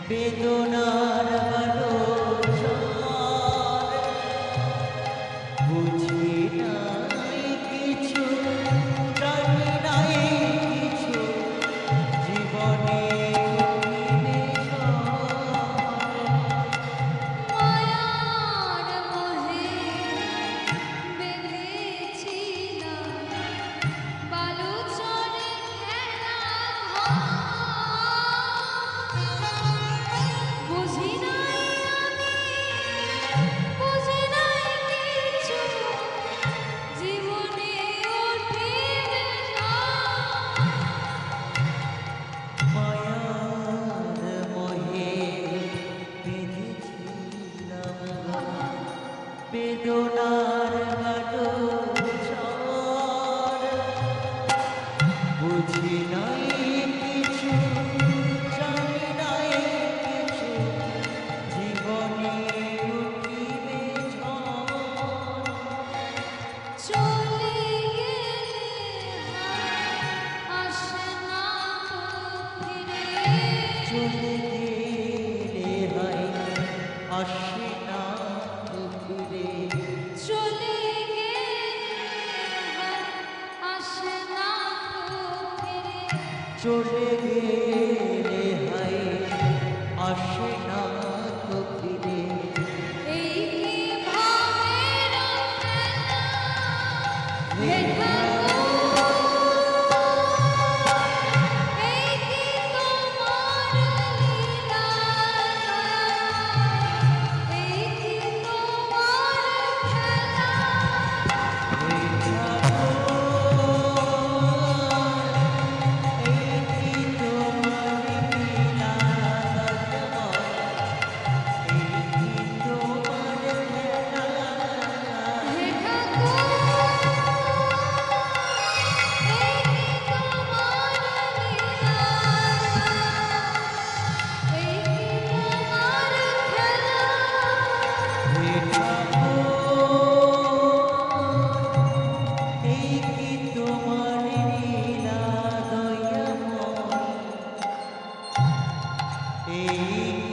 বেদনার বুঝি নাই কিছু, জানি নাই কিছু, জীবনে মায়ার মোহে বেঁধেছিলাম বালুচরে খেলা বুঝি নাই আমি, বুঝি নাই কিছু, জীবনে উঠিবে মায়ার মোহে বেঁধেছিলাম বেদনার বুঝি নাই কিছু, জানি নাই কিছু, জীবনে উঠিবে চলে গেলে আসে না ফিরে, চলে গেলে হয় আসে না ফিরে, চলে গেলে আসে না ফিরে, চলে গেলে হয় আসে না তো ফিরে। এই কি ভাবের খেলা, এই কি তোমার লীলা, এই কি তোমার খেলা, হে ঠাকুর, এই কি তোমার লীলা, এই কি তোমার খেলা, এই